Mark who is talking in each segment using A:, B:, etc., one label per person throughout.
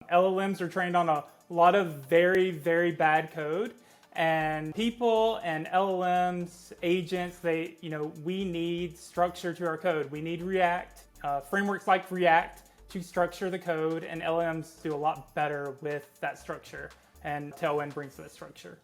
A: LLMs are trained on a lot of very, very bad code, and people and LLMs, agents, we need structure to our code. We need React, frameworks like React to structure the code, and LLMs do a lot better with that structure, and Tailwind brings that structure.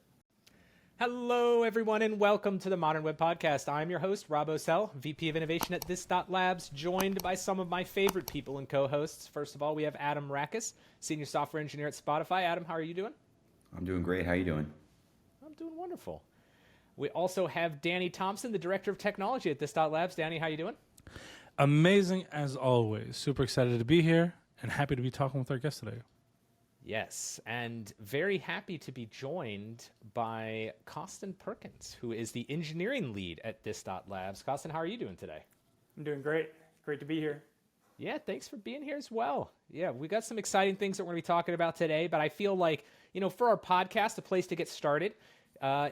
B: Hello, everyone, and welcome to the Modern Web Podcast. I'm your host, Rob Ocel, VP of Innovation at This.Labs, joined by some of my favorite people and co-hosts. First of all, we have Adam Rackis, Senior Software Engineer at Shopify. Adam, how are you doing?
C: I'm doing great. How are you doing?
B: I'm doing wonderful. We also have Danny Thompson, the Director of Technology at This.Labs. Danny, how are you doing?
D: Amazing as always. Super excited to be here and happy to be talking with our guest today.
B: Yes, and very happy to be joined by Coston Perkins, who is the engineering lead at This.Labs. Coston, how are you doing today?
A: I'm doing great. Great to be here.
B: Yeah, thanks for being here as well. Yeah, we got some exciting things that we're going to be talking about today, but I feel like, for our podcast, a place to get started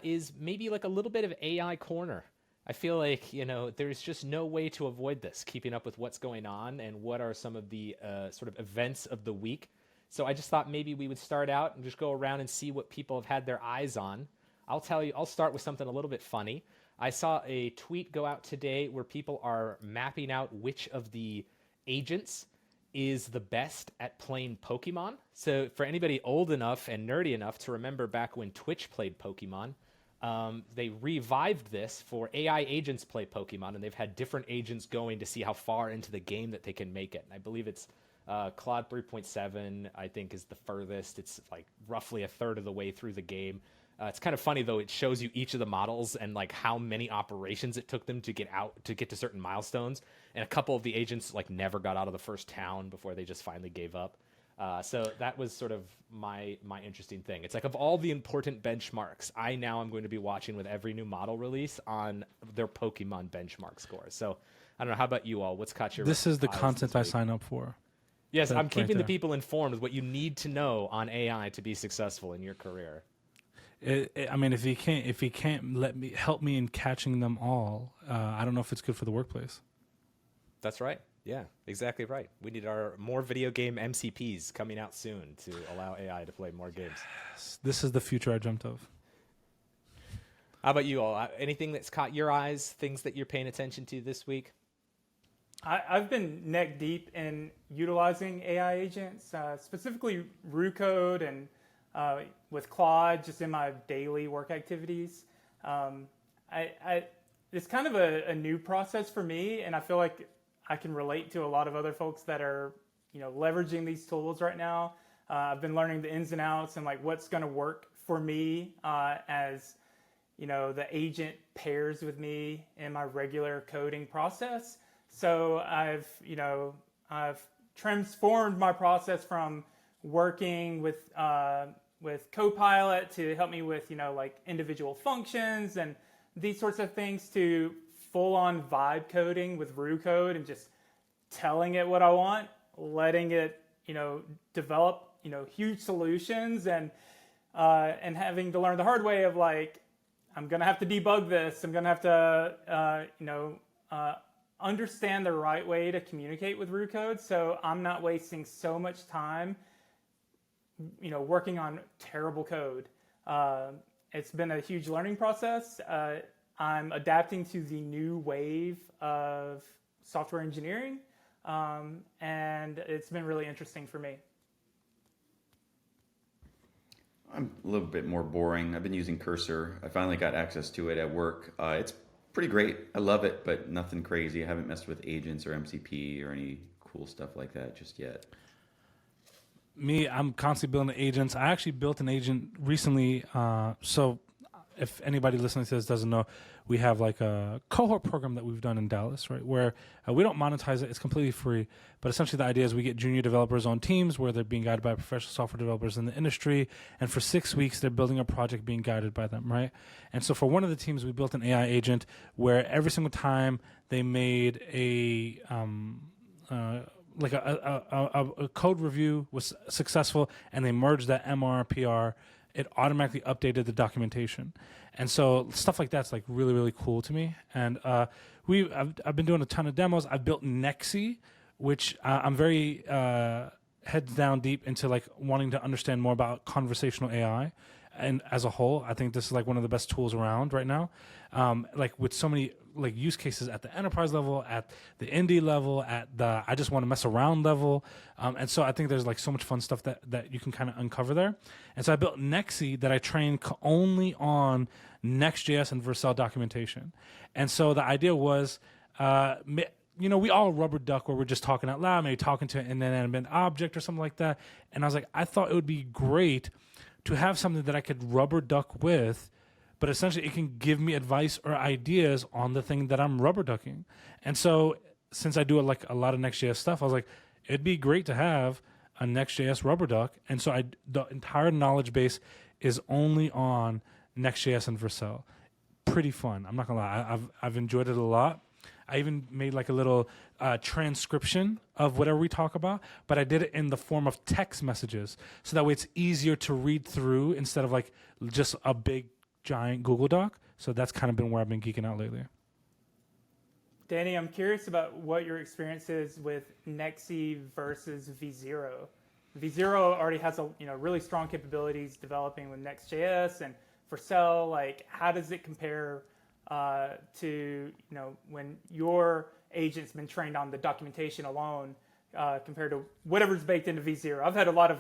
B: is maybe like a little bit of AI corner. I feel like, there's just no way to avoid this, keeping up with what's going on and what are some of the sort of events of the week. So I just thought maybe we would start out and just go around and see what people have had their eyes on. I'll start with something a little bit funny. I saw a tweet go out today where people are mapping out which of the agents is the best at playing Pokemon. So for anybody old enough and nerdy enough to remember back when Twitch played Pokemon, they revived this for AI agents play Pokemon, and they've had different agents going to see how far into the game that they can make it. And I believe it's Claude 3.7, I think, is the furthest. It's like roughly a third of the way through the game. It's kind of funny, though. It shows you each of the models and like how many operations it took them to get to certain milestones. And a couple of the agents like never got out of the first town before they just finally gave up. So that was sort of my interesting thing. It's like, of all the important benchmarks, I'm going to be watching with every new model release on their Pokemon benchmark scores. So I don't know. How about you all? What's caught your
D: This is the
B: eyes
D: content I sign up for.
B: Yes, I'm keeping the
D: there.
B: people informed with what you need to know on AI to be successful in your career.
D: If he can't help me in catching them all, I don't know if it's good for the workplace.
B: That's right. Yeah, exactly right. We need our more video game MCPs coming out soon to allow AI to play more games.
D: Yes, this is the future I dreamt of.
B: How about you all? Anything that's caught your eyes, things that you're paying attention to this week?
A: I've been neck deep in utilizing AI agents, specifically Roo Code and with Claude, just in my daily work activities. It's kind of a new process for me, and I feel like I can relate to a lot of other folks that are, leveraging these tools right now. I've been learning the ins and outs and like what's going to work for me as the agent pairs with me in my regular coding process. So I've transformed my process from working with Copilot to help me with, like individual functions and these sorts of things to full-on vibe coding with Roo Code and just telling it what I want, letting it, develop, huge solutions and having to learn the hard way of like, I'm going to have to debug this. I'm going to have to, understand the right way to communicate with Roo Code, so I'm not wasting so much time, working on terrible code. It's been a huge learning process. I'm adapting to the new wave of software engineering, and it's been really interesting for me.
C: I'm a little bit more boring. I've been using Cursor. I finally got access to it at work. It's pretty great. I love it, but nothing crazy. I haven't messed with agents or MCP or any cool stuff like that just yet.
D: Me, I'm constantly building agents. I actually built an agent recently. So if anybody listening to this doesn't know, we have like a cohort program that we've done in Dallas, right? Where we don't monetize it. It's completely free. But essentially the idea is we get junior developers on teams where they're being guided by professional software developers in the industry. And for 6 weeks, they're building a project being guided by them, right? And so for one of the teams, we built an AI agent where every single time they made a code review was successful and they merged that MRPR, it automatically updated the documentation. And so stuff like that's like really, really cool to me. And I've been doing a ton of demos. I've built Nexi, which I'm very heads down deep into like wanting to understand more about conversational AI, and as a whole, I think this is like one of the best tools around right now. Like with so many like use cases at the enterprise level, at the indie level, at the I just want to mess around level, and so I think there's like so much fun stuff that you can kind of uncover there. And so I built Nexi that I train only on Next.js and Vercel documentation. And so the idea was, we all rubber duck where we're just talking out loud, maybe talking to an inanimate object or something like that. And I was like, I thought it would be great to have something that I could rubber duck with, but essentially it can give me advice or ideas on the thing that I'm rubber ducking. And so since I do like a lot of Next.js stuff, I was like, it'd be great to have a Next.js rubber duck. And so the entire knowledge base is only on Next.js and Vercel. Pretty fun. I'm not gonna lie. I've enjoyed it a lot. I even made like a little transcription of whatever we talk about, but I did it in the form of text messages. So that way it's easier to read through instead of like just a big giant Google Doc. So that's kind of been where I've been geeking out lately.
A: Danny, I'm curious about what your experience is with Nexi versus V0. V0 already has really strong capabilities developing with Next.js and Vercel. Like, how does it compare to when your agent's been trained on the documentation alone compared to whatever's baked into V0? I've had a lot of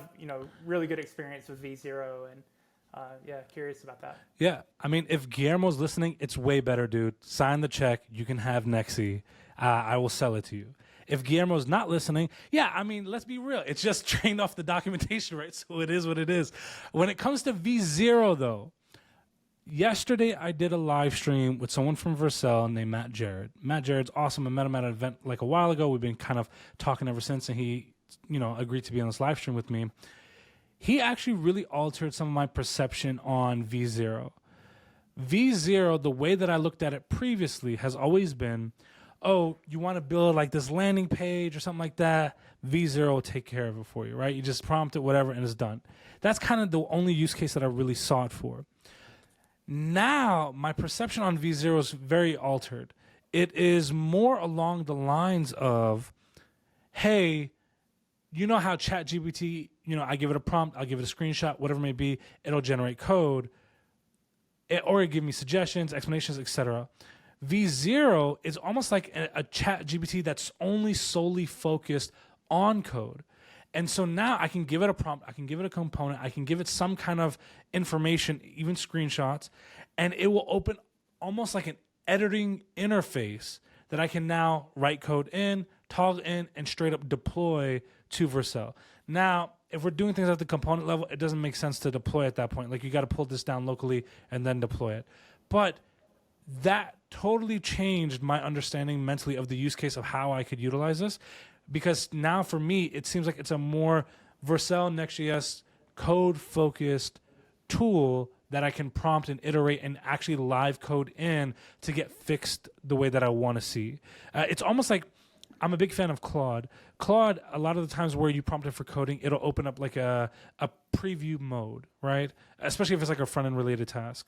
A: really good experience with V0, and curious about that.
D: Yeah, I mean, if Guillermo's listening, it's way better, dude. Sign the check. You can have Nexi. I will sell it to you. If Guillermo's not listening, I mean, let's be real. It's just trained off the documentation, right? So it is what it is. When it comes to V0, though, yesterday I did a live stream with someone from Vercel named Matt Jared. Matt Jared's awesome. I met him at an event like a while ago. We've been kind of talking ever since, and he, agreed to be on this live stream with me. He actually really altered some of my perception on V0. V0, the way that I looked at it previously has always been, oh, you want to build like this landing page or something like that, V0 will take care of it for you, right? You just prompt it, whatever, and it's done. That's kind of the only use case that I really saw it for. Now, my perception on V0 is very altered. It is more along the lines of, hey, you know how ChatGPT, I give it a prompt, I'll give it a screenshot, whatever it may be, it'll generate code, or it give me suggestions, explanations, etc. V0 is almost like a ChatGPT that's only solely focused on code. And so now I can give it a prompt, I can give it a component, I can give it some kind of information, even screenshots, and it will open almost like an editing interface that I can now write code in, toggle in, and straight up deploy to Vercel. Now, if we're doing things at the component level, it doesn't make sense to deploy at that point. Like, you got to pull this down locally and then deploy it. But that totally changed my understanding mentally of the use case of how I could utilize this. Because now for me, it seems like it's a more Vercel Next.js code-focused tool that I can prompt and iterate and actually live code in to get fixed the way that I want to see. It's almost like, I'm a big fan of Claude. Claude, a lot of the times where you prompt it for coding, it'll open up like a preview mode, right? Especially if it's like a front-end related task.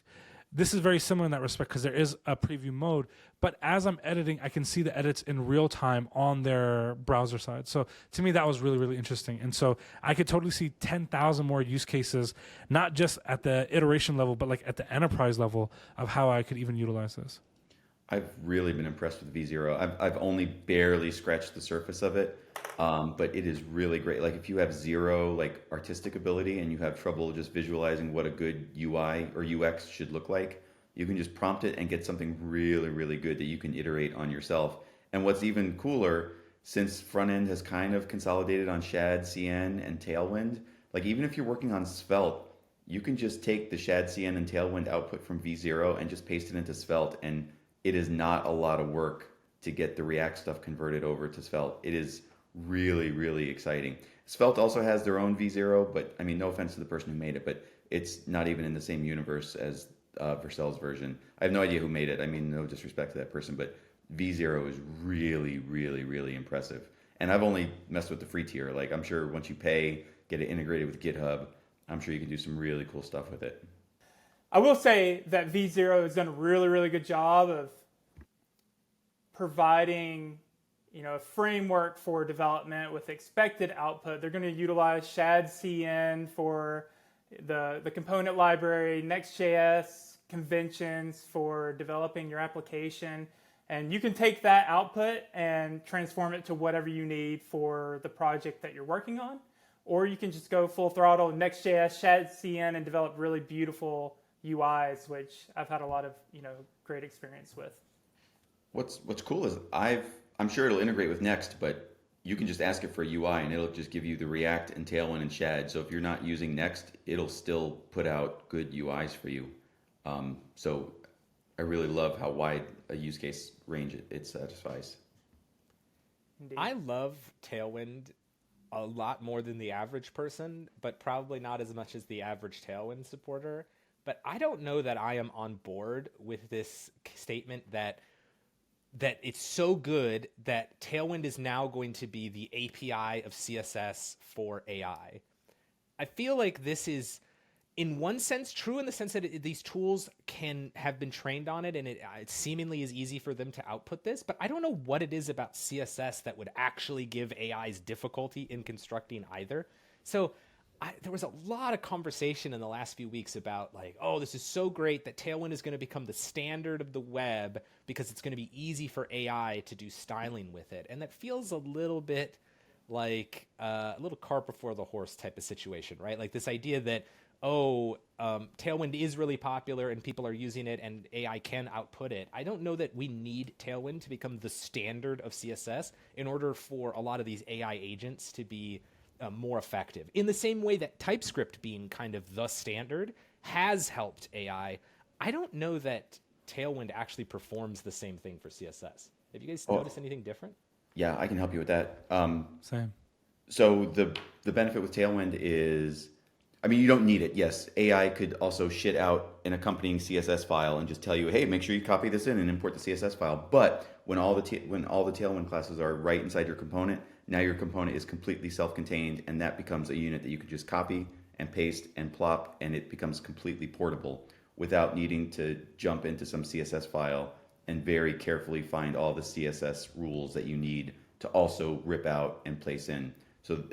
D: This is very similar in that respect because there is a preview mode, but as I'm editing, I can see the edits in real time on their browser side. So to me, that was really, really interesting. And so I could totally see 10,000 more use cases, not just at the iteration level, but like at the enterprise level of how I could even utilize this.
C: I've really been impressed with V0. I've only barely scratched the surface of it, but it is really great. Like if you have zero like artistic ability and you have trouble just visualizing what a good UI or UX should look like, you can just prompt it and get something really, really good that you can iterate on yourself. And what's even cooler, since front end has kind of consolidated on Shad, CN, and Tailwind, like even if you're working on Svelte, you can just take the Shad, CN, and Tailwind output from V0 and just paste it into Svelte, and it is not a lot of work to get the React stuff converted over to Svelte. It is really, really exciting. Svelte also has their own V0, but I mean, no offense to the person who made it, but it's not even in the same universe as Vercel's version. I have no idea who made it. I mean, no disrespect to that person, but V0 is really, really, really impressive. And I've only messed with the free tier. Like, I'm sure once you pay, get it integrated with GitHub, I'm sure you can do some really cool stuff with it.
A: I will say that V0 has done a really, really good job of providing, a framework for development with expected output. They're going to utilize ShadCN for the component library, Next.js conventions for developing your application. And you can take that output and transform it to whatever you need for the project that you're working on. Or you can just go full throttle Next.js, ShadCN, and develop really beautiful UIs, which I've had a lot of great experience with.
C: What's cool is I'm sure it'll integrate with Next, but you can just ask it for a UI and it'll just give you the React and Tailwind and Shad. So if you're not using Next, it'll still put out good UIs for you. So I really love how wide a use case range it satisfies.
A: Indeed.
B: I love Tailwind a lot more than the average person, but probably not as much as the average Tailwind supporter. But I don't know that I am on board with this statement that it's so good that Tailwind is now going to be the API of CSS for AI. I feel like this is, in one sense, true in the sense that these tools can have been trained on it and it seemingly is easy for them to output this, but I don't know what it is about CSS that would actually give AIs difficulty in constructing either. So there was a lot of conversation in the last few weeks about like, oh, this is so great that Tailwind is going to become the standard of the web because it's going to be easy for AI to do styling with it. And that feels a little bit like a little cart before the horse type of situation, right? Like this idea that, Tailwind is really popular and people are using it and AI can output it. I don't know that we need Tailwind to become the standard of CSS in order for a lot of these AI agents to be more effective. In the same way that TypeScript being kind of the standard has helped AI, I don't know that Tailwind actually performs the same thing for CSS. Have you guys noticed anything different?
C: Yeah, I can help you with that.
D: Same.
C: So the benefit with Tailwind is, you don't need it. Yes, AI could also shit out an accompanying CSS file and just tell you, hey, make sure you copy this in and import the CSS file. But when all the Tailwind classes are right inside your component, now your component is completely self-contained, and that becomes a unit that you can just copy and paste and plop, and it becomes completely portable without needing to jump into some CSS file and very carefully find all the CSS rules that you need to also rip out and place in. So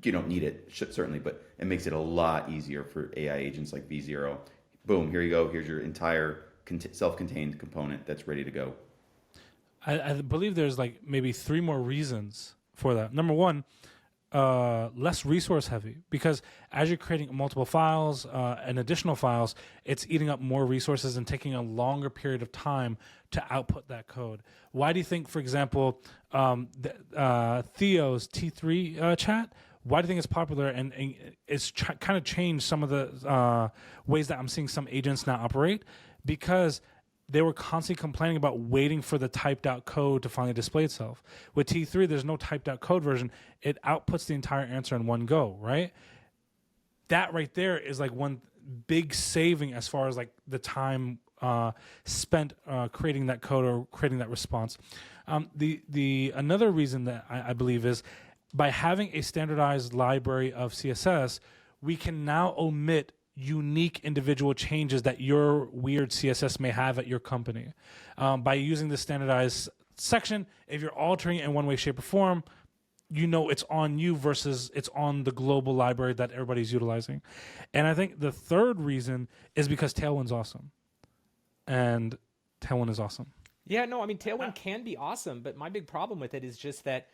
C: you don't need it, certainly, but it makes it a lot easier for AI agents like V0. Boom, here you go. Here's your entire self-contained component that's ready to go.
D: I believe there's like maybe 3 more reasons for that. Number one, less resource heavy, because as you're creating multiple files and additional files, it's eating up more resources and taking a longer period of time to output that code. Why do you think, for example, Theo's T3 chat, why do you think it's popular and it's kind of changed some of the ways that I'm seeing some agents now operate? Because they were constantly complaining about waiting for the typed out code to finally display itself. With T3, there's no typed out code version. It outputs the entire answer in one go, right? That right there is like one big saving as far as like the time spent creating that code or creating that response. The another reason that I believe is by having a standardized library of CSS, we can now omit unique individual changes that your weird CSS may have at your company. By using the standardized section, if you're altering it in one way, shape, or form, it's on you versus it's on the global library that everybody's utilizing. And I think the third reason is because Tailwind's awesome. And Tailwind is awesome.
B: Yeah, no, Tailwind can be awesome, but my big problem with it is just that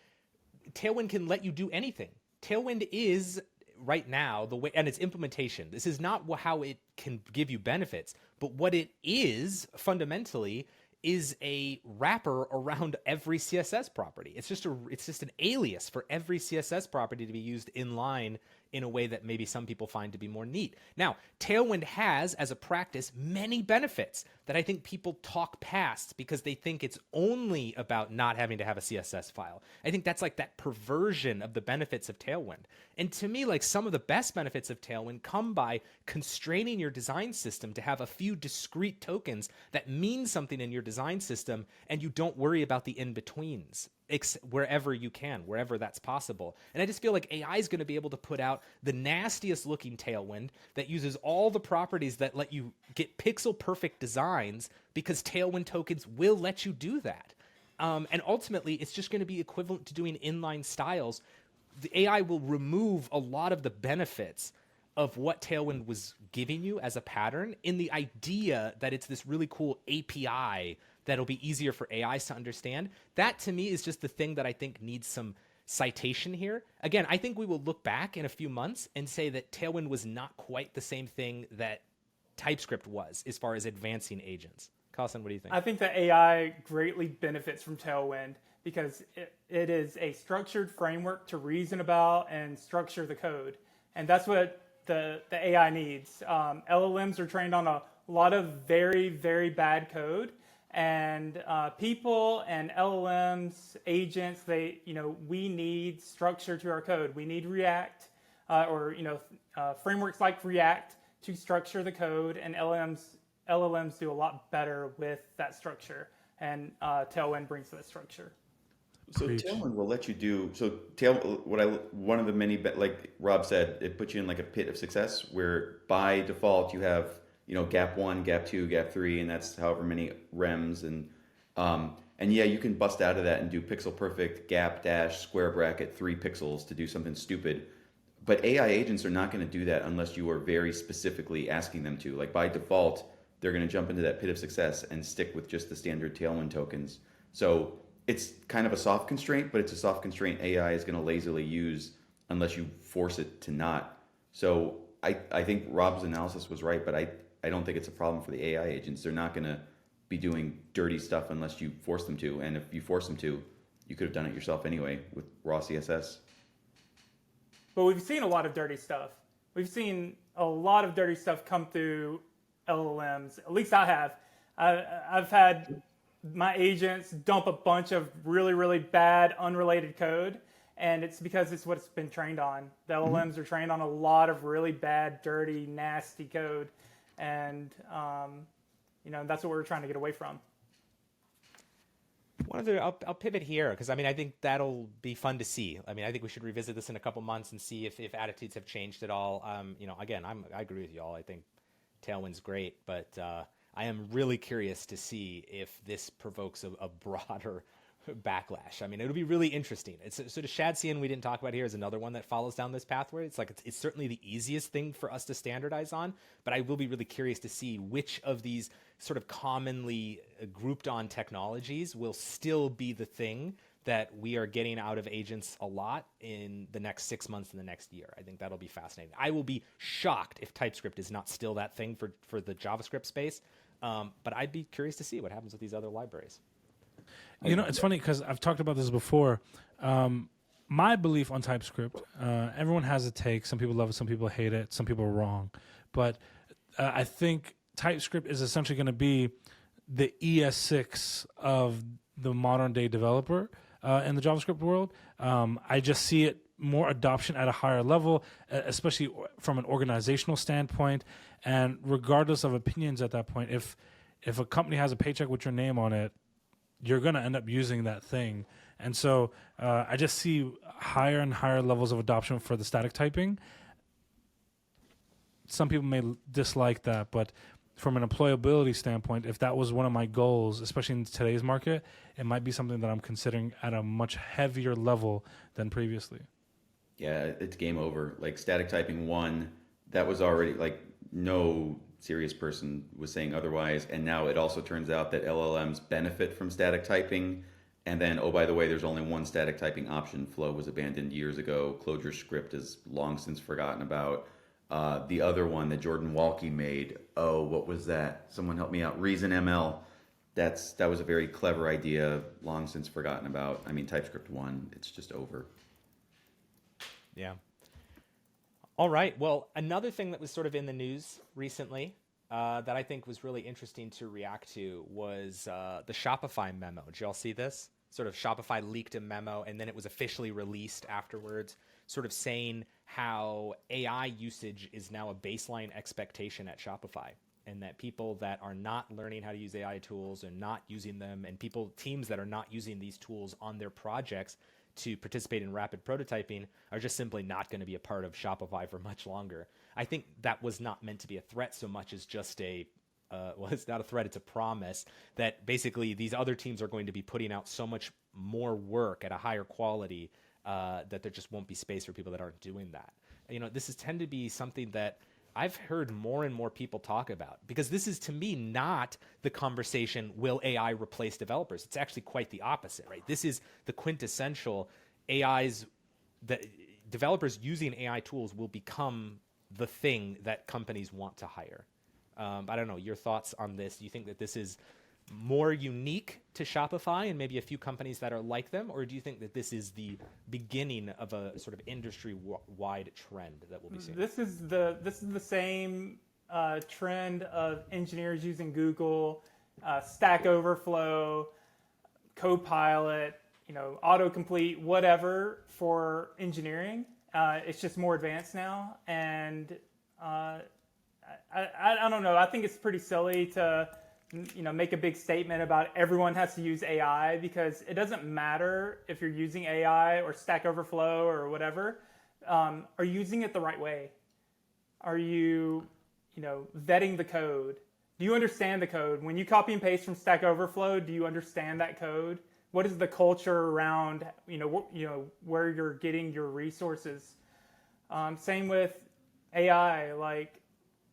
B: Tailwind can let you do anything. Tailwind is right now the way, and its implementation, this is not how it can give you benefits, but what it is fundamentally is a wrapper around every CSS property. It's just an alias for every CSS property to be used in line in a way that maybe some people find to be more neat. Now, Tailwind has, as a practice, many benefits that I think people talk past because they think it's only about not having to have a CSS file. I think that's like that perversion of the benefits of Tailwind. And to me, like some of the best benefits of Tailwind come by constraining your design system to have a few discrete tokens that mean something in your design system, and you don't worry about the in-betweens. Wherever you can, wherever that's possible. And I just feel like AI is going to be able to put out the nastiest looking Tailwind that uses all the properties that let you get pixel perfect designs because Tailwind tokens will let you do that. And ultimately, it's just going to be equivalent to doing inline styles. The AI will remove a lot of the benefits of what Tailwind was giving you as a pattern in the idea that it's this really cool API that'll be easier for AIs to understand. That to me is just the thing that I think needs some citation here. Again, I think we will look back in a few months and say that Tailwind was not quite the same thing that TypeScript was as far as advancing agents. Coston, what do you think?
A: I think that AI greatly benefits from Tailwind because it is a structured framework to reason about and structure the code. And that's what the AI needs. LLMs are trained on a lot of very, very bad code. And people and LLMs, agents, we need structure to our code. We need React frameworks like React to structure the code, and LLMs do a lot better with that structure, and Tailwind brings that structure.
C: So Tailwind will let you do one of the many, like Rob said, it puts you in like a pit of success where by default you have gap 1, gap 2, gap 3, and that's however many rems, and yeah, you can bust out of that and do pixel perfect gap dash square bracket 3 pixels to do something stupid. But AI agents are not going to do that unless you are very specifically asking them to. Like by default, they're going to jump into that pit of success and stick with just the standard Tailwind tokens. So it's kind of a soft constraint, but it's a soft constraint AI is going to lazily use unless you force it to not. So I think Rob's analysis was right, but I don't think it's a problem for the AI agents. They're not going to be doing dirty stuff unless you force them to. And if you force them to, you could have done it yourself anyway with raw CSS.
A: But we've seen a lot of dirty stuff. We've seen a lot of dirty stuff come through LLMs. At least I have. I've had my agents dump a bunch of really, really bad, unrelated code, and it's because it's what it's been trained on. The LLMs are trained on a lot of really bad, dirty, nasty code, and that's what we're trying to get away from.
B: I'll pivot here because I think that'll be fun to see. I think we should revisit this in a couple months and see if attitudes have changed at all. Again, I agree with y'all. I think Tailwind's great, but I am really curious to see if this provokes a broader backlash. It'll be really interesting. So the Shadsian we didn't talk about here is another one that follows down this pathway. It's certainly the easiest thing for us to standardize on, but I will be really curious to see which of these sort of commonly grouped on technologies will still be the thing that we are getting out of agents a lot in the next 6 months and the next year. I think that'll be fascinating. I will be shocked if TypeScript is not still that thing for the JavaScript space, but I'd be curious to see what happens with these other libraries.
D: It's funny because I've talked about this before. My belief on TypeScript, everyone has a take. Some people love it, some people hate it, some people are wrong. But I think TypeScript is essentially going to be the ES6 of the modern day developer in the JavaScript world. I just see it more adoption at a higher level, especially from an organizational standpoint. And regardless of opinions at that point, if a company has a paycheck with your name on it, you're going to end up using that thing. And so I just see higher and higher levels of adoption for the static typing. Some people may dislike that, but from an employability standpoint, if that was one of my goals, especially in today's market, it might be something that I'm considering at a much heavier level than previously.
C: Yeah, it's game over. Like static typing 1, that was already like no serious person was saying otherwise. And now it also turns out that LLMs benefit from static typing. And then, oh, by the way, there's only one static typing option. Flow was abandoned years ago. Clojure script is long since forgotten about. The other one that Jordan Walke made, what was that? Someone help me out. Reason ML. That was a very clever idea, long since forgotten about. TypeScript 1, it's just over.
B: Yeah. All right. Well, another thing that was sort of in the news recently that I think was really interesting to react to was the Shopify memo. Did y'all see this? Sort of Shopify leaked a memo, and then it was officially released afterwards, sort of saying how AI usage is now a baseline expectation at Shopify, and that people that are not learning how to use AI tools and not using them, and teams that are not using these tools on their projects to participate in rapid prototyping are just simply not going to be a part of Shopify for much longer. I think that was not meant to be a threat so much as just a well, it's not a threat, it's a promise that basically these other teams are going to be putting out so much more work at a higher quality that there just won't be space for people that aren't doing that. This has tended to be something that I've heard more and more people talk about, because this is, to me, not the conversation, will AI replace developers? It's actually quite the opposite, right? This is the quintessential that developers using AI tools will become the thing that companies want to hire. I don't know, your thoughts on this. Do you think that this is more unique to Shopify and maybe a few companies that are like them, or do you think that this is the beginning of a sort of industry-wide trend that we'll be seeing?
A: This is the same trend of engineers using Google, Stack Overflow, Copilot, autocomplete, whatever for engineering. It's just more advanced now, and I don't know. I think it's pretty silly to make a big statement about everyone has to use AI, because it doesn't matter if you're using AI or Stack Overflow or whatever. Are you using it the right way? Are you, vetting the code? Do you understand the code? When you copy and paste from Stack Overflow, do you understand that code? What is the culture around, where you're getting your resources? Same with AI. Like,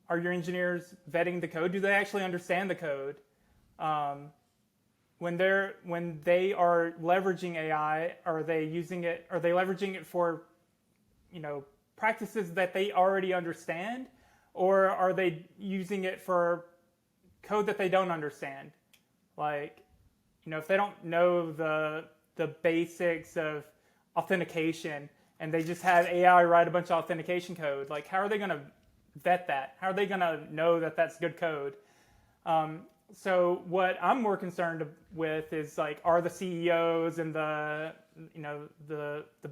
A: are your engineers vetting the code? Do they actually understand the code? When they are leveraging AI, are they leveraging it for, practices that they already understand, or are they using it for code that they don't understand? Like, if they don't know the basics of authentication and they just have AI write a bunch of authentication code, like, how are they going to vet that? How are they going to know that that's good code? So what I'm more concerned with is, like, are the CEOs and the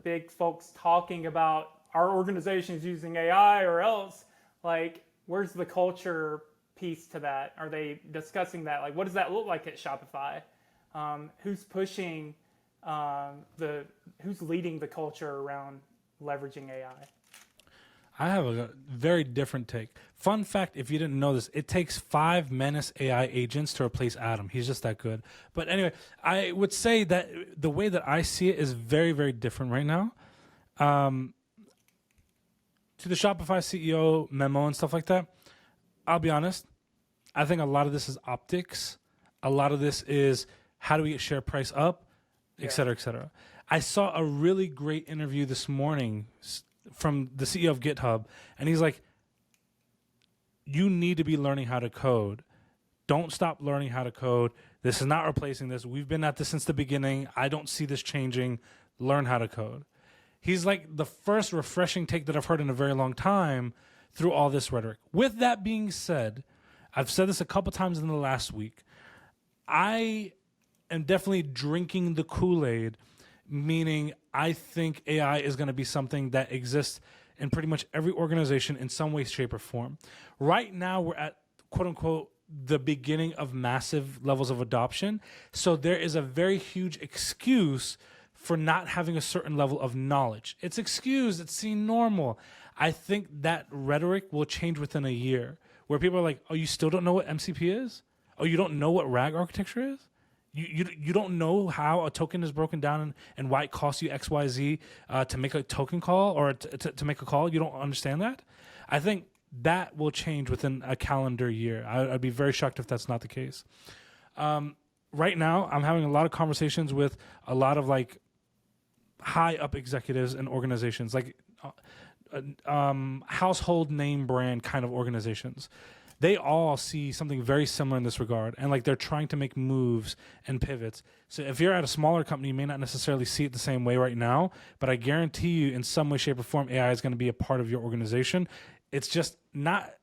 A: big folks talking about our organizations using AI, or else, like, where's the culture piece to that? Are they discussing that? Like, what does that look like at Shopify? Who's pushing who's leading the culture around leveraging AI?
D: I have a very different take. Fun fact, if you didn't know this, it takes 5 Menace AI agents to replace Adam. He's just that good. But anyway, I would say that the way that I see it is very, very different right now. To the Shopify CEO memo and stuff like that, I'll be honest, I think a lot of this is optics. A lot of this is, how do we get share price up, et cetera, et cetera. I saw a really great interview this morning from the CEO of GitHub, and he's like, you need to be learning how to code. Don't stop learning how to code. This is not replacing this. We've been at this since the beginning. I don't see this changing. Learn how to code. He's like the first refreshing take that I've heard in a very long time through all this rhetoric. With that being said, I've said this a couple times in the last week. I am definitely drinking the Kool-Aid, meaning I think AI is going to be something that exists in pretty much every organization in some way, shape, or form. Right now, we're at, quote unquote, the beginning of massive levels of adoption. So there is a very huge excuse for not having a certain level of knowledge. It's excused, it's seen normal. I think that rhetoric will change within a year, where people are like, oh, you still don't know what MCP is? Oh, you don't know what RAG architecture is? You don't know how a token is broken down and why it costs you XYZ to make a token call, or to make a call? You don't understand that? I think that will change within a calendar year. I'd be very shocked if that's not the case. Right now, I'm having a lot of conversations with a lot of, like, high up executives and organizations, like household name brand kind of organizations. They all see something very similar in this regard, and, like, they're trying to make moves and pivots. So if you're at a smaller company, you may not necessarily see it the same way right now, but I guarantee you, in some way, shape, or form, AI is going to be a part of your organization. It's just not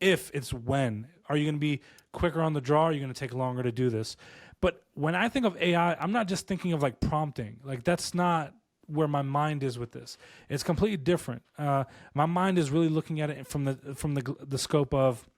D: if, it's when. Are you going to be quicker on the draw? Or are you going to take longer to do this? But when I think of AI, I'm not just thinking of, like, prompting. Like, that's not where my mind is with this. It's completely different. My mind is really looking at it from the scope of,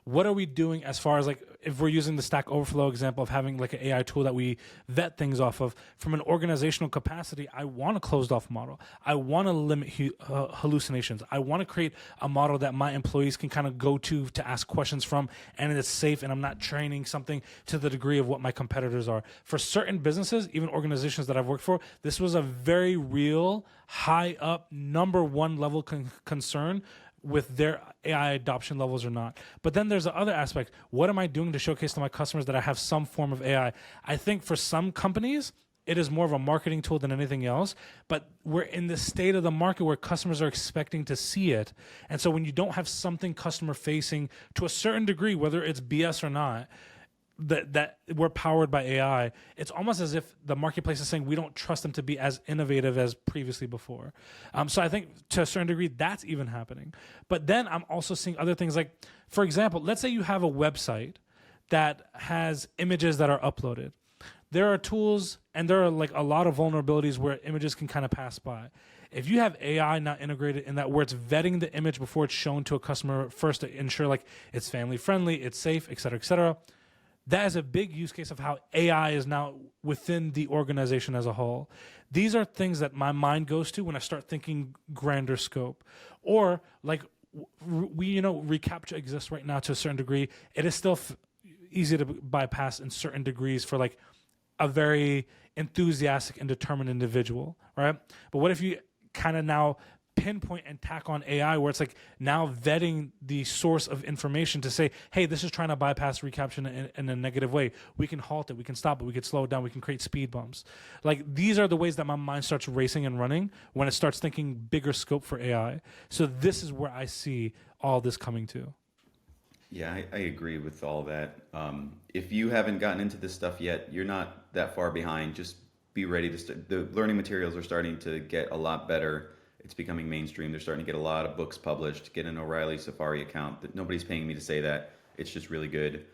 D: what are we doing as far as like if we're using the Stack Overflow example of having like an AI tool that we vet things off of from an organizational capacity? I want a closed off model. I want to limit hallucinations. I want to create a model that my employees can kind of go to ask questions from, and it's safe, and I'm not training something to the degree of what my competitors are. For certain businesses, even organizations that I've worked for, this was a very real, high up, number one level concern with their AI adoption levels or not. But then there's the other aspect. What am I doing to showcase to my customers that I have some form of AI? I think for some companies, it is more of a marketing tool than anything else, but we're in the state of the market where customers are expecting to see it. And so when you don't have something customer facing to a certain degree, whether it's BS or not, that we're powered by AI, it's almost as if the marketplace is saying we don't trust them to be as innovative as previously before. So I think to a certain degree that's even happening. But then I'm also seeing other things like, for example, let's say you have a website that has images that are uploaded. There are tools and there are like a lot of vulnerabilities where images can kind of pass by. If you have AI now integrated in that where it's vetting the image before it's shown to a customer first to ensure like it's family friendly, it's safe, et cetera, that is a big use case of how AI is now within the organization as a whole. These are things that my mind goes to when I start thinking grander scope. Or like reCAPTCHA exists right now to a certain degree. It is still easy to bypass in certain degrees for like a very enthusiastic and determined individual, right? But what if you kind of now pinpoint and tack on AI where it's like now vetting the source of information to say, hey, this is trying to bypass reCAPTCHA in a negative way. We can halt it, we can stop it, we can slow it down, we can create speed bumps. Like these are the ways that my mind starts racing and running when it starts thinking bigger scope for AI. So this is where I see all this coming to.
C: Yeah, I agree with all that. If you haven't gotten into this stuff yet, you're not that far behind. Just be ready to start. The learning materials are starting to get a lot better. It's becoming mainstream. They're starting to get a lot of books published. Get an O'Reilly Safari account. Nobody's paying me to say that. It's just really good.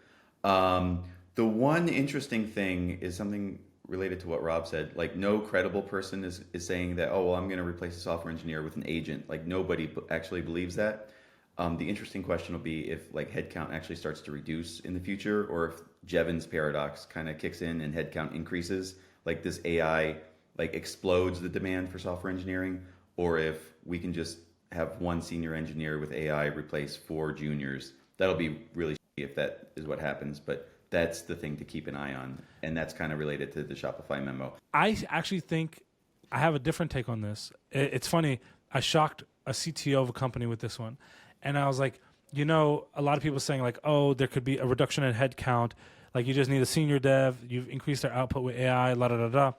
C: The one interesting thing is something related to what Rob said. Like no credible person is saying that, oh, well, I'm going to replace a software engineer with an agent. Like nobody actually believes that. The interesting question will be if like headcount actually starts to reduce in the future, or if Jevons paradox kind of kicks in and headcount increases, like this AI like explodes the demand for software engineering, or if we can just have one senior engineer with AI replace 4 juniors. That'll be really shitty if that is what happens, but that's the thing to keep an eye on, and that's kind of related to the Shopify memo.
D: I actually think I have a different take on this. It's funny. I shocked a CTO of a company with this one. And I was like, a lot of people saying like, oh, there could be a reduction in headcount. Like you just need a senior dev. You've increased their output with AI, I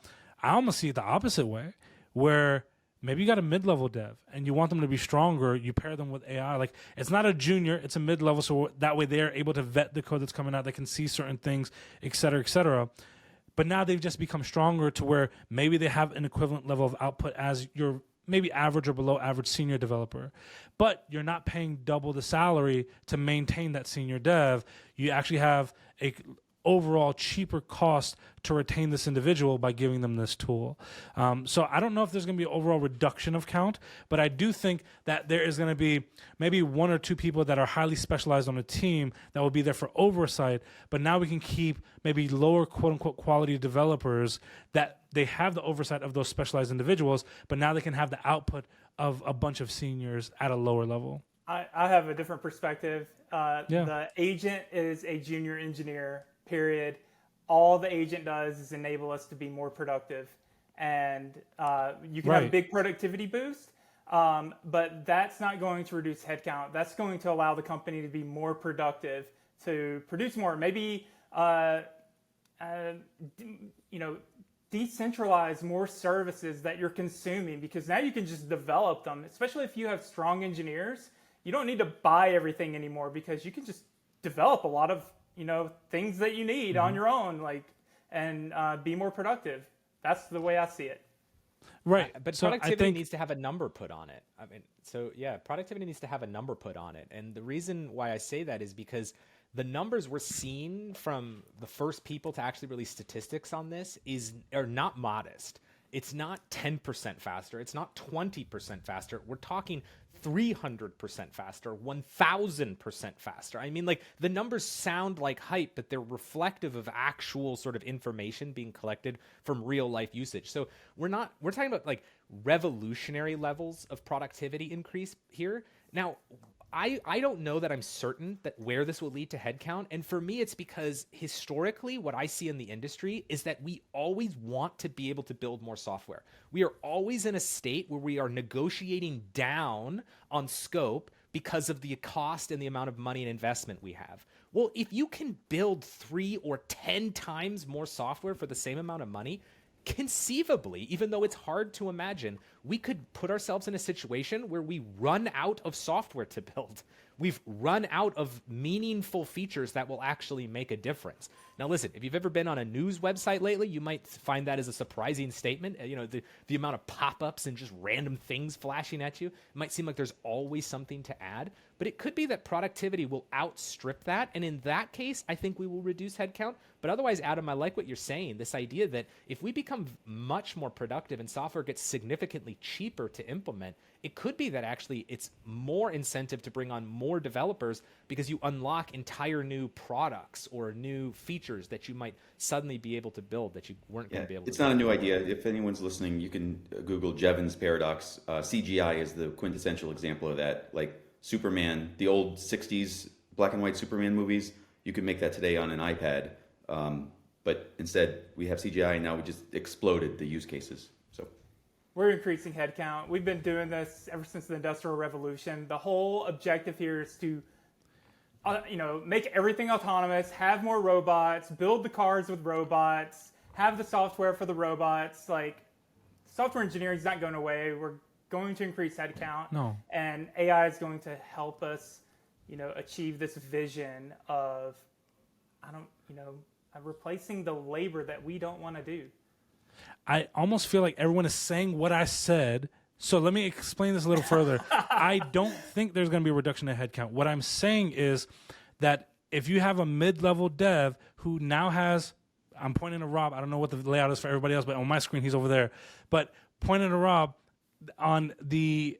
D: almost see it the opposite way, where maybe you got a mid-level dev and you want them to be stronger. You pair them with AI. Like it's not a junior, it's a mid-level. So that way they're able to vet the code that's coming out. They can see certain things, et cetera, et cetera. But now they've just become stronger to where maybe they have an equivalent level of output as your maybe average or below average senior developer, but you're not paying double the salary to maintain that senior dev. You actually have a overall cheaper cost to retain this individual by giving them this tool. So I don't know if there's going to be an overall reduction of count, but I do think that there is going to be maybe 1 or 2 people that are highly specialized on a team that will be there for oversight, but now we can keep maybe lower quote-unquote quality developers that they have the oversight of those specialized individuals, but now they can have the output of a bunch of seniors at a lower level.
A: I have a different perspective. The agent is a junior engineer, period. All the agent does is enable us to be more productive. And you can have a big productivity boost, but that's not going to reduce headcount. That's going to allow the company to be more productive, to produce more. Maybe, decentralize more services that you're consuming, because now you can just develop them, especially if you have strong engineers. You don't need to buy everything anymore because you can just develop a lot of things that you need on your own, and be more productive. That's the way I see it.
B: Right. But so productivity needs to have a number put on it. Productivity needs to have a number put on it. And the reason why I say that is because the numbers we're seeing from the first people to actually release statistics on this are not modest. It's not 10% faster. It's not 20% faster. We're talking 300% faster, 1,000% faster. I mean, like, the numbers sound like hype, but they're reflective of actual sort of information being collected from real life usage. So we're talking about like revolutionary levels of productivity increase here. Now, I don't know that I'm certain that where this will lead to headcount. And for me, it's because historically, what I see in the industry is that we always want to be able to build more software. We are always in a state where we are negotiating down on scope because of the cost and the amount of money and investment we have. Well, if you can build 3 or 10 times more software for the same amount of money, conceivably, even though it's hard to imagine, we could put ourselves in a situation where we run out of software to build. We've run out of meaningful features that will actually make a difference. Now, listen, if you've ever been on a news website lately, you might find that as a surprising statement. You know, the amount of pop-ups and just random things flashing at you, it might seem like there's always something to add, but it could be that productivity will outstrip that. And in that case, I think we will reduce headcount. But otherwise, Adam, I like what you're saying, this idea that if we become much more productive and software gets significantly cheaper to implement, it could be that actually it's more incentive to bring on more developers because you unlock entire new products or new features that you might suddenly be able to build that you weren't going to be able to
C: It's
B: build.
C: not a new idea. If anyone's listening, you can Google Jevons paradox. CGI is the quintessential example of that. Like Superman, the old 60s black and white Superman movies, you could make that today on an iPad. But instead, we have CGI, and now we just exploded the use cases. So
A: We're increasing headcount. We've been doing this ever since the Industrial Revolution. The whole objective here is to, make everything autonomous, have more robots, build the cars with robots, have the software for the robots. Like, software engineering is not going away. We're going to increase headcount.
D: No.
A: And AI is going to help us, achieve this vision of, replacing the labor that we don't want to do.
D: I almost feel like everyone is saying what I said. So let me explain this a little further. I don't think there's going to be a reduction in headcount. What I'm saying is that if you have a mid-level dev who now has, I'm pointing to Rob, I don't know what the layout is for everybody else, but on my screen, he's over there. But pointing to Rob, if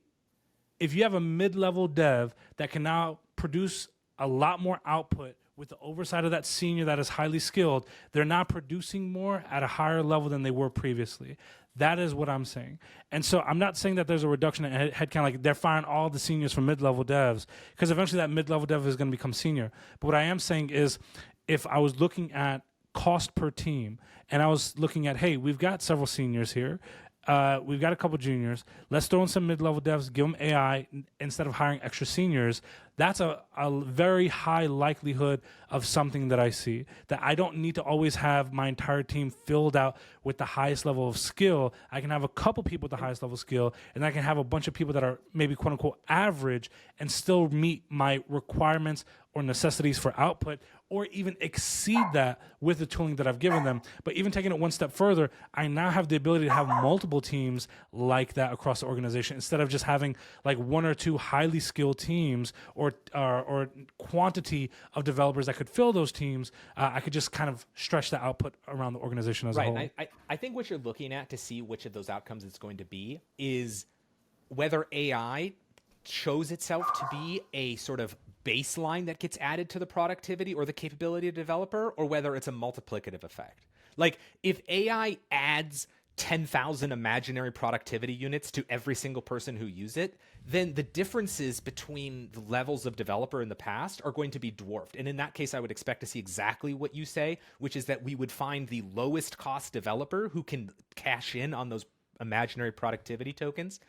D: you have a mid-level dev that can now produce a lot more output with the oversight of that senior that is highly skilled, they're now producing more at a higher level than they were previously. That is what I'm saying. And so I'm not saying that there's a reduction in headcount, like they're firing all the seniors from mid-level devs, because eventually that mid-level dev is going to become senior. But what I am saying is, if I was looking at cost per team, and I was looking at, hey, we've got several seniors here, we've got a couple juniors. Let's throw in some mid-level devs, give them AI instead of hiring extra seniors. That's a very high likelihood of something that I see. That I don't need to always have my entire team filled out with the highest level of skill. I can have a couple people with the highest level of skill, and I can have a bunch of people that are maybe quote-unquote average and still meet my requirements or necessities for output, or even exceed that with the tooling that I've given them. But even taking it one step further, I now have the ability to have multiple teams like that across the organization instead of just having like one or two highly skilled teams or quantity of developers that could fill those teams. I could just kind of stretch the output around the organization as a whole.
B: Right. I think what you're looking at to see which of those outcomes it's going to be is whether AI shows itself to be a sort of baseline that gets added to the productivity or the capability of the developer, or whether it's a multiplicative effect. Like, if AI adds 10,000 imaginary productivity units to every single person who use it, then the differences between the levels of developer in the past are going to be dwarfed. And in that case, I would expect to see exactly what you say, which is that we would find the lowest cost developer who can cash in on those imaginary productivity tokens.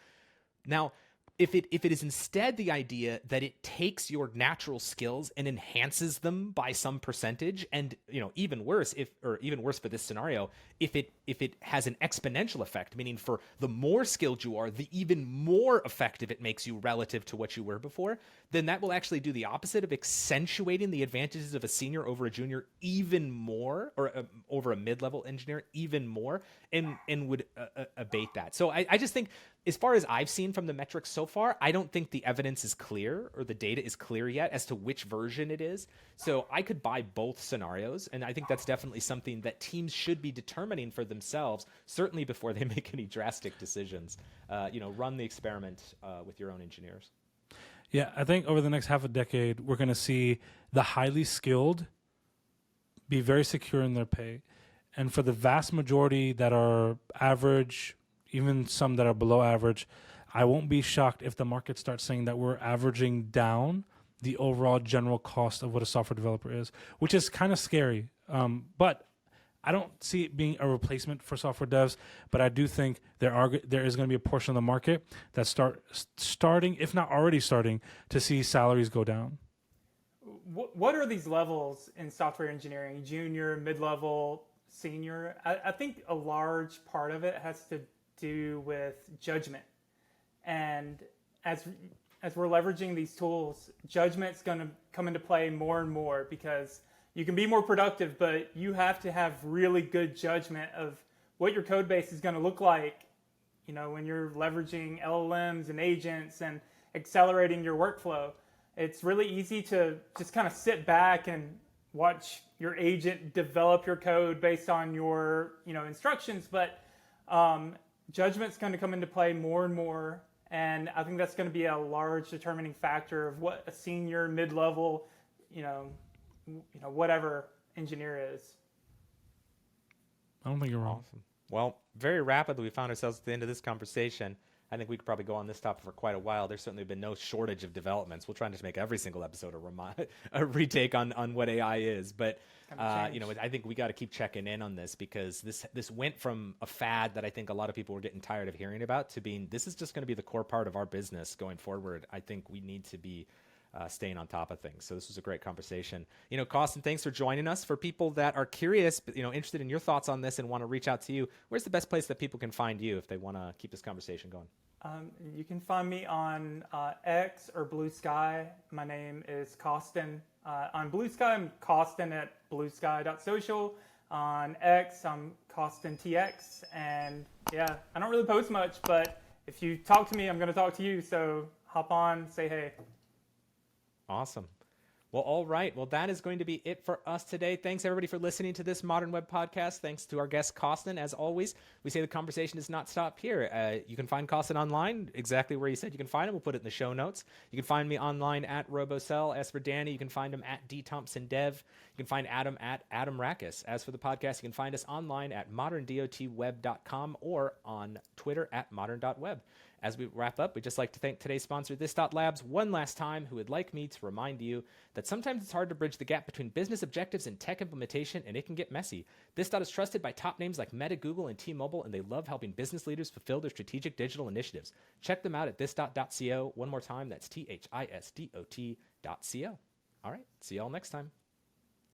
B: Now, if it is instead the idea that it takes your natural skills and enhances them by some percentage, and even worse for this scenario, if it has an exponential effect, meaning for the more skilled you are, the even more effective it makes you relative to what you were before, then that will actually do the opposite of accentuating the advantages of a senior over a junior even more, or over a mid-level engineer even more, and would abate that. So I just think, as far as I've seen from the metrics so far, I don't think the evidence is clear or the data is clear yet as to which version it is. So I could buy both scenarios, and I think that's definitely something that teams should be determining for themselves themselves, certainly before they make any drastic decisions. Run the experiment with your own engineers.
D: Yeah, I think over the next half a decade, we're going to see the highly skilled be very secure in their pay. And for the vast majority that are average, even some that are below average, I won't be shocked if the market starts saying that we're averaging down the overall general cost of what a software developer is, which is kind of scary. But I don't see it being a replacement for software devs, but I do think there is going to be a portion of the market that starting, if not already starting, to see salaries go down.
A: What are these levels in software engineering? Junior, mid-level, senior? I think a large part of it has to do with judgment. And as we're leveraging these tools, judgment's going to come into play more and more, because you can be more productive, but you have to have really good judgment of what your code base is going to look like, when you're leveraging LLMs and agents and accelerating your workflow. It's really easy to just kind of sit back and watch your agent develop your code based on your, instructions, but judgment's going to come into play more and more. And I think that's going to be a large determining factor of what a senior, mid-level, whatever engineer is.
D: I don't think you're wrong.
B: Awesome. Well, very rapidly, we found ourselves at the end of this conversation. I think we could probably go on this topic for quite a while. There's certainly been no shortage of developments. We'll try to make every single episode a retake on what AI is. But I think we got to keep checking in on this, because this went from a fad that I think a lot of people were getting tired of hearing about to being, this is just going to be the core part of our business going forward. I think we need to be staying on top of things. So this was a great conversation. Coston, thanks for joining us. For people that are curious, interested in your thoughts on this and want to reach out to you, where's the best place that people can find you if they want to keep this conversation going?
A: You can find me on X or Blue Sky. My name is Coston. On Blue Sky, I'm Coston at bluesky.social. On X, I'm CostonTX. And yeah, I don't really post much, but if you talk to me, I'm going to talk to you. So hop on, say hey.
B: Awesome. Well, all right. Well, that is going to be it for us today. Thanks, everybody, for listening to this Modern Web Podcast. Thanks to our guest, Coston. As always, we say the conversation does not stop here. You can find Coston online, exactly where you said you can find him. We'll put it in the show notes. You can find me online at Vercel. As for Danny, you can find him at DThompsonDev. You can find Adam at Adam Rackis. As for the podcast, you can find us online at moderndotweb.com or on Twitter at modern.web. As we wrap up, we'd just like to thank today's sponsor, This.Labs, one last time, who would like me to remind you that sometimes it's hard to bridge the gap between business objectives and tech implementation, and it can get messy. This. Is trusted by top names like Meta, Google, and T-Mobile, and they love helping business leaders fulfill their strategic digital initiatives. Check them out at this.co. One more time, that's THISDOT.co. All right, see you all next time.